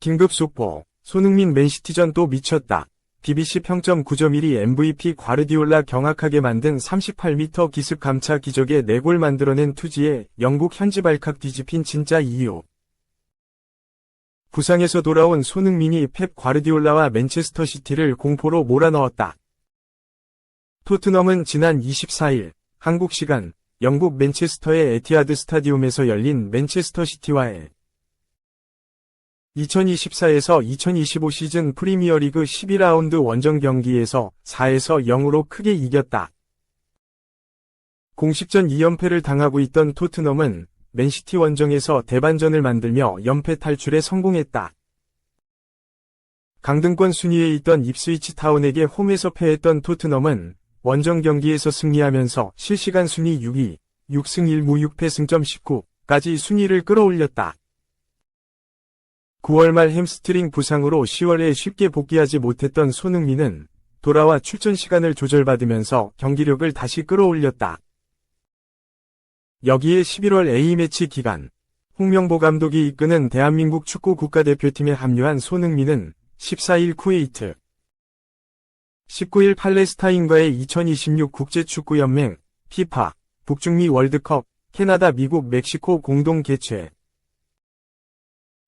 긴급 속보. 손흥민 맨시티전 또 미쳤다. BBC 평점 9.1이 MVP 과르디올라 경악하게 만든 38m 기습 감차 기적에 4골 만들어낸 투지에 영국 현지 발칵 뒤집힌 진짜 이유. 부상에서 돌아온 손흥민이 펩 과르디올라와 맨체스터 시티를 공포로 몰아넣었다. 토트넘은 지난 24일 한국 시간 영국 맨체스터의 에티하드 스타디움에서 열린 맨체스터 시티와의 2024에서 2025 시즌 프리미어리그 12라운드 원정 경기에서 4에서 0으로 크게 이겼다. 공식전 2연패를 당하고 있던 토트넘은 맨시티 원정에서 대반전을 만들며 연패 탈출에 성공했다. 강등권 순위에 있던 입스위치 타운에게 홈에서 패했던 토트넘은 원정 경기에서 승리하면서 실시간 순위 6위, 6승 1무 6패 승점 19까지 순위를 끌어올렸다. 9월 말 햄스트링 부상으로 10월에 쉽게 복귀하지 못했던 손흥민은 돌아와 출전 시간을 조절받으면서 경기력을 다시 끌어올렸다. 여기에 11월 A매치 기간, 홍명보 감독이 이끄는 대한민국 축구 국가대표팀에 합류한 손흥민은 14일 쿠웨이트, 19일 팔레스타인과의 2026 국제축구연맹, FIFA, 북중미 월드컵, 캐나다, 미국, 멕시코 공동 개최,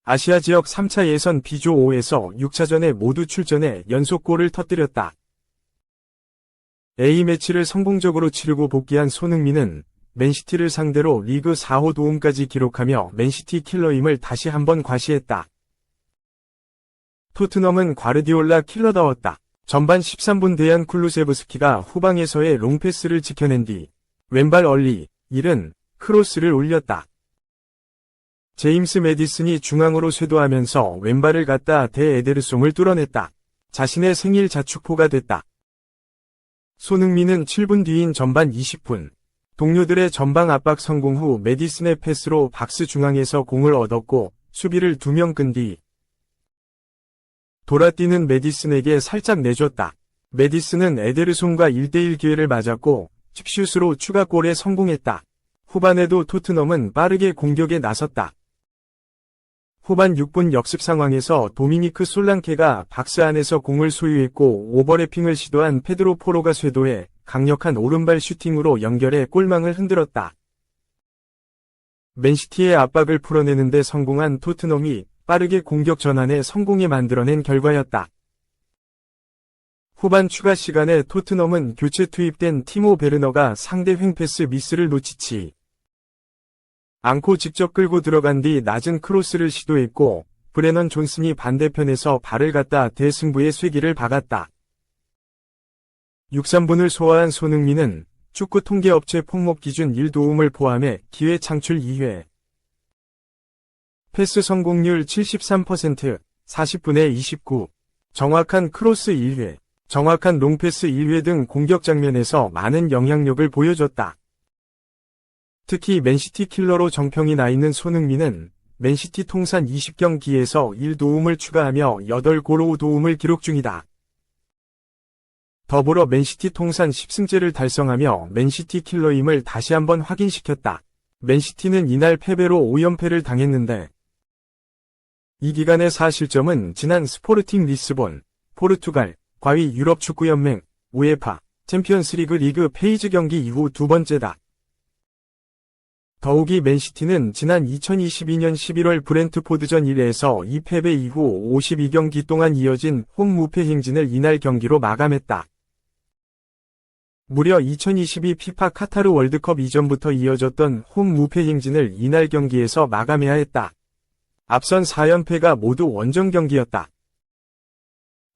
아시아 지역 3차 예선 B조 5에서 6차전에 모두 출전해 연속골을 터뜨렸다. A매치를 성공적으로 치르고 복귀한 손흥민은 맨시티를 상대로 리그 4호 도움까지 기록하며 맨시티 킬러임을 다시 한번 과시했다. 토트넘은 과르디올라 킬러다웠다. 전반 13분 데얀 쿨루세브스키가 후방에서의 롱패스를 지켜낸 뒤 왼발 얼리, 일은 크로스를 올렸다. 제임스 매디슨이 중앙으로 쇄도하면서 왼발을 갖다 대 에데르송을 뚫어냈다. 자신의 생일 자축포가 됐다. 손흥민은 7분 뒤인 전반 20분, 동료들의 전방 압박 성공 후 매디슨의 패스로 박스 중앙에서 공을 얻었고 수비를 2명 끈 뒤 돌아뛰는 매디슨에게 살짝 내줬다. 매디슨은 에데르송과 1대1 기회를 맞았고 칩슛으로 추가골에 성공했다. 후반에도 토트넘은 빠르게 공격에 나섰다. 후반 6분 역습 상황에서 도미니크 솔랑케가 박스 안에서 공을 소유했고 오버래핑을 시도한 페드로 포로가 쇄도해 강력한 오른발 슈팅으로 연결해 골망을 흔들었다. 맨시티의 압박을 풀어내는데 성공한 토트넘이 빠르게 공격 전환에 성공해 만들어낸 결과였다. 후반 추가 시간에 토트넘은 교체 투입된 티모 베르너가 상대 횡패스 미스를 놓치지 않고 직접 끌고 들어간 뒤 낮은 크로스를 시도했고 브레넌 존슨이 반대편에서 발을 갖다 대승부의 쐐기를 박았다. 63분을 소화한 손흥민은 축구 통계업체 폼몹 기준 1도움을 포함해 기회 창출 2회, 패스 성공률 73%, 40분에 29, 정확한 크로스 1회, 정확한 롱패스 1회 등 공격 장면에서 많은 영향력을 보여줬다. 특히 맨시티 킬러로 정평이 나 있는 손흥민은 맨시티 통산 20경기에서 1도움을 추가하며 8골 5도움을 기록 중이다. 더불어 맨시티 통산 10승째를 달성하며 맨시티 킬러임을 다시 한번 확인시켰다. 맨시티는 이날 패배로 5연패를 당했는데 이 기간의 4실점은 지난 스포르팅 리스본, 포르투갈, 과위 유럽축구연맹, 우에파, 챔피언스리그 리그 페이즈 경기 이후 두 번째다. 더욱이 맨시티는 지난 2022년 11월 브렌트포드전 1에서 2패배 이후 52경기 동안 이어진 홈 무패 행진을 이날 경기로 마감했다. 무려 2022 피파 카타르 월드컵 이전부터 이어졌던 홈 무패 행진을 이날 경기에서 마감해야 했다. 앞선 4연패가 모두 원정 경기였다.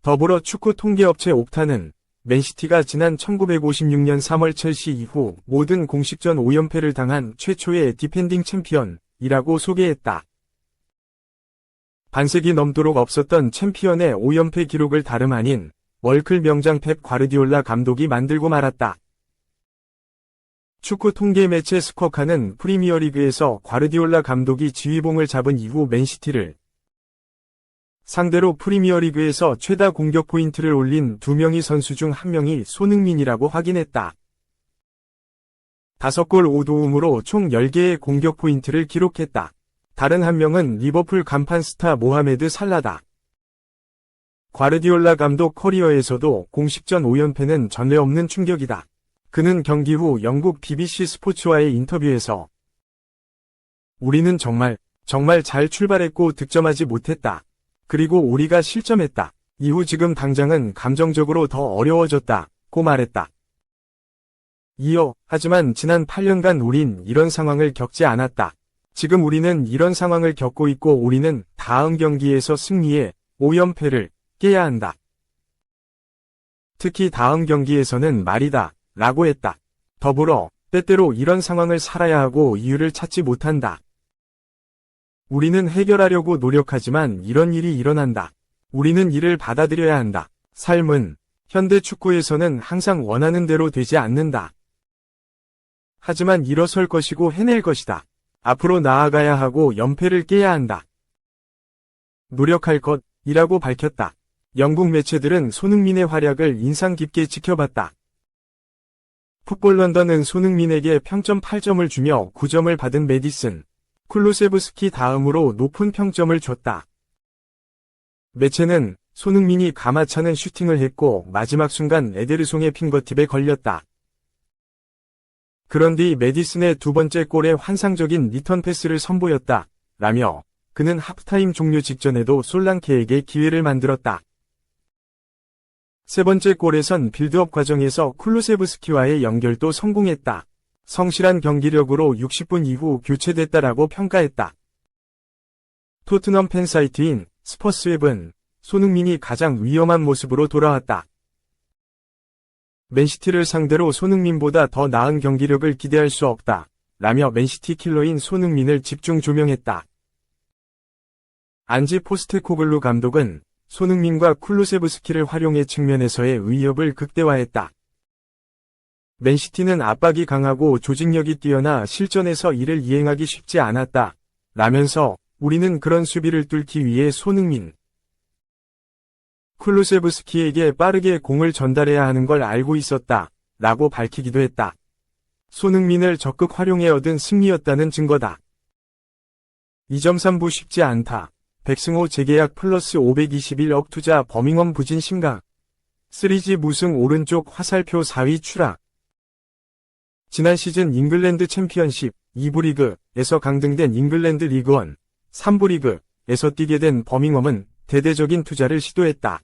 더불어 축구 통계업체 옵타는 맨시티가 지난 1956년 3월 첼시 이후 모든 공식전 5연패를 당한 최초의 디펜딩 챔피언이라고 소개했다. 반세기 넘도록 없었던 챔피언의 5연패 기록을 다름 아닌 월클 명장 펩 과르디올라 감독이 만들고 말았다. 축구 통계 매체 스쿼카는 프리미어리그에서 과르디올라 감독이 지휘봉을 잡은 이후 맨시티를 상대로 프리미어리그에서 최다 공격 포인트를 올린 2명의 선수 중 1명이 손흥민이라고 확인했다. 5골 5도움으로 총 10개의 공격 포인트를 기록했다. 다른 한 명은 리버풀 간판 스타 모하메드 살라다. 과르디올라 감독 커리어에서도 공식전 5연패는 전례 없는 충격이다. 그는 경기 후 영국 BBC 스포츠와의 인터뷰에서 우리는 정말 잘 출발했고 득점하지 못했다. 그리고 우리가 실점했다. 이후 지금 당장은 감정적으로 더 어려워졌다고 말했다. 이어 하지만 지난 8년간 우린 이런 상황을 겪지 않았다. 지금 우리는 이런 상황을 겪고 있고 우리는 다음 경기에서 승리해 5연패를 깨야 한다. 특히 다음 경기에서는 말이다 라고 했다. 더불어 때때로 이런 상황을 살아야 하고 이유를 찾지 못한다. 우리는 해결하려고 노력하지만 이런 일이 일어난다. 우리는 이를 받아들여야 한다. 삶은 현대 축구에서는 항상 원하는 대로 되지 않는다. 하지만 일어설 것이고 해낼 것이다. 앞으로 나아가야 하고 연패를 깨야 한다. 노력할 것이라고 밝혔다. 영국 매체들은 손흥민의 활약을 인상 깊게 지켜봤다. 풋볼 런던은 손흥민에게 평점 8점을 주며 9점을 받은 메디슨, 쿨루세브스키 다음으로 높은 평점을 줬다. 매체는 손흥민이 가마차는 슈팅을 했고 마지막 순간 에데르송의 핑거팁에 걸렸다. 그런 뒤 메디슨의 두 번째 골에 환상적인 리턴 패스를 선보였다. 라며 그는 하프타임 종료 직전에도 솔랑케에게 기회를 만들었다. 세 번째 골에선 빌드업 과정에서 쿨루세브스키와의 연결도 성공했다. 성실한 경기력으로 60분 이후 교체됐다라고 평가했다. 토트넘 팬사이트인 스퍼스웹은 손흥민이 가장 위험한 모습으로 돌아왔다. 맨시티를 상대로 손흥민보다 더 나은 경기력을 기대할 수 없다. 라며 맨시티 킬러인 손흥민을 집중 조명했다. 안지 포스테코글루 감독은 손흥민과 쿨루세브스키를 활용해 측면에서의 위협을 극대화했다. 맨시티는 압박이 강하고 조직력이 뛰어나 실전에서 이를 이행하기 쉽지 않았다. 라면서 우리는 그런 수비를 뚫기 위해 손흥민, 쿨루세브스키에게 빠르게 공을 전달해야 하는 걸 알고 있었다. 라고 밝히기도 했다. 손흥민을 적극 활용해 얻은 승리였다는 증거다. 2.3부 쉽지 않다. 백승호 재계약 플러스 521억 투자 버밍엄 부진 심각. 3G 무승 오른쪽 화살표 4위 추락. 지난 시즌 잉글랜드 챔피언십 2부 리그에서 강등된 잉글랜드 리그1, 3부 리그에서 뛰게 된 버밍엄은 대대적인 투자를 시도했다.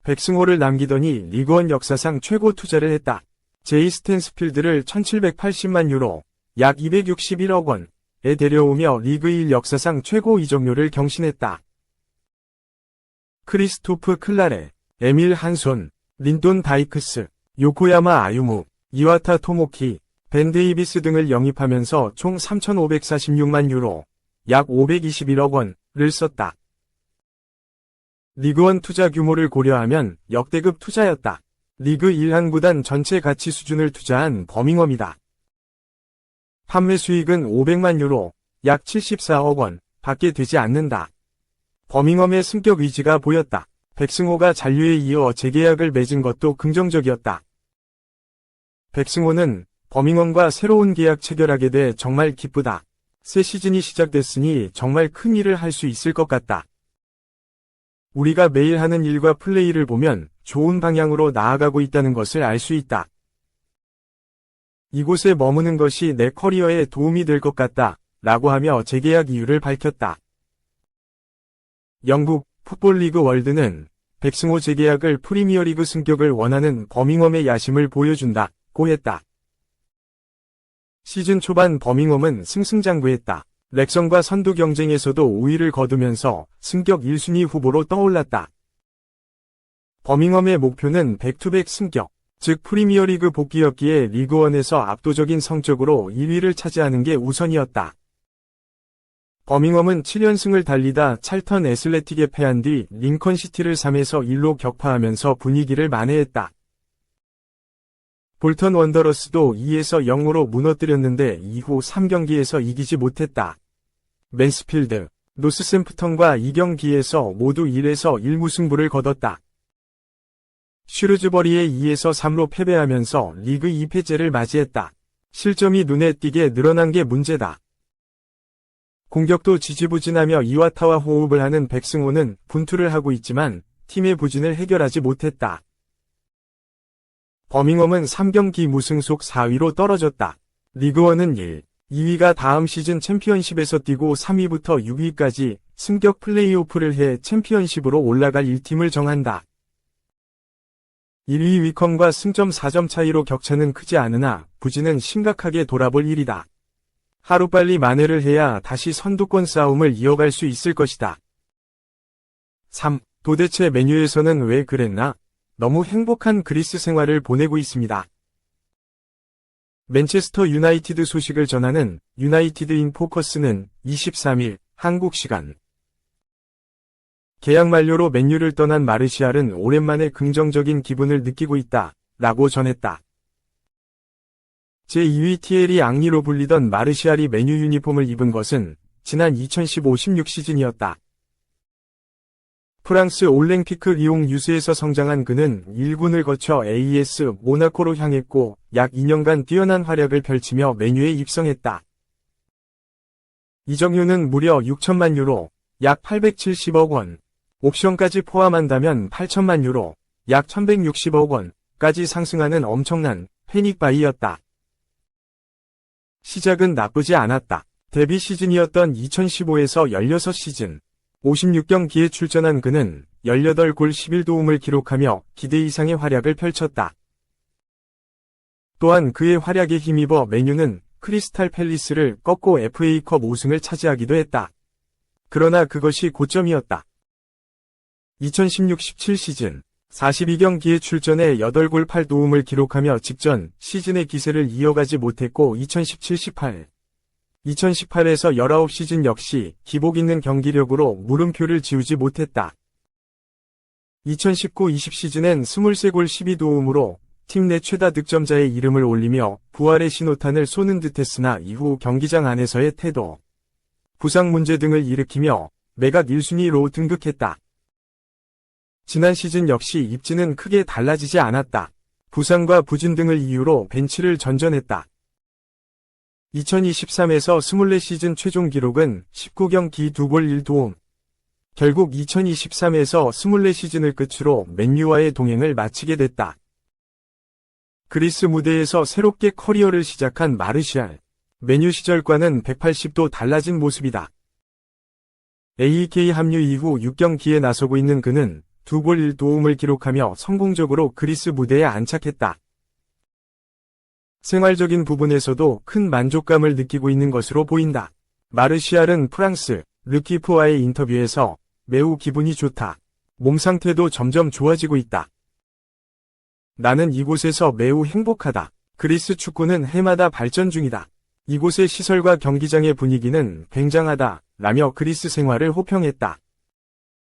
백승호를 남기더니 리그1 역사상 최고 투자를 했다. 제이 스탠스필드를 1780만 유로, 약 261억 원에 데려오며 리그1 역사상 최고 이적료를 경신했다. 크리스토프 클라레, 에밀 한손, 린돈 다이크스, 요코야마 아유무, 이와타 토모키, 벤 데이비스 등을 영입하면서 총 3,546만 유로, 약 521억 원을 썼다. 리그1 투자 규모를 고려하면 역대급 투자였다. 리그 1한 구단 전체 가치 수준을 투자한 버밍엄이다. 판매 수익은 500만 유로, 약 74억 원 밖에 되지 않는다. 버밍엄의 승격 의지가 보였다. 백승호가 잔류에 이어 재계약을 맺은 것도 긍정적이었다. 백승호는 버밍엄과 새로운 계약 체결하게 돼 정말 기쁘다. 새 시즌이 시작됐으니 정말 큰 일을 할 수 있을 것 같다. 우리가 매일 하는 일과 플레이를 보면 좋은 방향으로 나아가고 있다는 것을 알 수 있다. 이곳에 머무는 것이 내 커리어에 도움이 될 것 같다. 라고 하며 재계약 이유를 밝혔다. 영국 풋볼 리그 월드는 백승호 재계약을 프리미어리그 승격을 원하는 버밍엄의 야심을 보여준다고 했다. 시즌 초반 버밍엄은 승승장구했다. 렉성과 선두 경쟁에서도 우위를 거두면서 승격 1순위 후보로 떠올랐다. 버밍엄의 목표는 백투백 승격, 즉 프리미어리그 복귀였기에 리그1에서 압도적인 성적으로 1위를 차지하는 게 우선이었다. 버밍엄은 7연승을 달리다 찰턴 애슬레틱에 패한 뒤 링컨시티를 3에서 1로 격파하면서 분위기를 만회했다. 볼턴 원더러스도 2에서 0으로 무너뜨렸는데 이후 3경기에서 이기지 못했다. 맨스필드, 노스샘프턴과 2경기에서 모두 1에서 1 무승부를 거뒀다. 슈르즈버리에 2에서 3로 패배하면서 리그 2패째를 맞이했다. 실점이 눈에 띄게 늘어난 게 문제다. 공격도 지지부진하며 이와타와 호흡을 하는 백승호는 분투를 하고 있지만 팀의 부진을 해결하지 못했다. 버밍엄은 3경기 무승속 4위로 떨어졌다. 리그원은 1, 2위가 다음 시즌 챔피언십에서 뛰고 3위부터 6위까지 승격 플레이오프를 해 챔피언십으로 올라갈 1팀을 정한다. 1위 위컴과 승점 4점 차이로 격차는 크지 않으나 부진은 심각하게 돌아볼 일이다. 하루빨리 만회를 해야 다시 선두권 싸움을 이어갈 수 있을 것이다. 3. 도대체 맨유에서는 왜 그랬나? 너무 행복한 그리스 생활을 보내고 있습니다. 맨체스터 유나이티드 소식을 전하는 유나이티드 인 포커스는 23일 한국 시간 계약 만료로 맨유를 떠난 마르시알은 오랜만에 긍정적인 기분을 느끼고 있다 라고 전했다. 제2위 티에리 앙리로 불리던 마르시알이 맨유 유니폼을 입은 것은 지난 2015-16 시즌이었다. 프랑스 올랭피크 리옹 유스에서 성장한 그는 1군을 거쳐 AS 모나코로 향했고 약 2년간 뛰어난 활약을 펼치며 맨유에 입성했다. 이적료는 무려 6천만 유로, 약 870억 원, 옵션까지 포함한다면 8천만 유로, 약 1160억 원까지 상승하는 엄청난 패닉바이였다. 시작은 나쁘지 않았다. 데뷔 시즌이었던 2015에서 16시즌. 56경기에 출전한 그는 18골 11도움을 기록하며 기대 이상의 활약을 펼쳤다. 또한 그의 활약에 힘입어 맨유는 크리스탈 팰리스를 꺾고 FA컵 우승을 차지하기도 했다. 그러나 그것이 고점이었다. 2016-17 시즌 42경기에 출전해 8골 8도움을 기록하며 직전 시즌의 기세를 이어가지 못했고 2017-18 2018에서 19시즌 역시 기복 있는 경기력으로 물음표를 지우지 못했다. 2019-20 시즌엔 23골 12도움으로 팀 내 최다 득점자의 이름을 올리며 부활의 신호탄을 쏘는 듯했으나 이후 경기장 안에서의 태도, 부상 문제 등을 일으키며 매각 1순위로 등극했다. 지난 시즌 역시 입지는 크게 달라지지 않았다. 부상과 부진 등을 이유로 벤치를 전전했다. 2023에서 24시즌 최종 기록은 19경기 2골 1도움. 결국 2023에서 24시즌을 끝으로 맨유와의 동행을 마치게 됐다. 그리스 무대에서 새롭게 커리어를 시작한 마르시알. 맨유 시절과는 180도 달라진 모습이다. AEK 합류 이후 6경기에 나서고 있는 그는 2골 1도움을 기록하며 성공적으로 그리스 무대에 안착했다. 생활적인 부분에서도 큰 만족감을 느끼고 있는 것으로 보인다. 마르시알은 프랑스 르키프와의 인터뷰에서 매우 기분이 좋다. 몸 상태도 점점 좋아지고 있다. 나는 이곳에서 매우 행복하다. 그리스 축구는 해마다 발전 중이다. 이곳의 시설과 경기장의 분위기는 굉장하다. 라며 그리스 생활을 호평했다.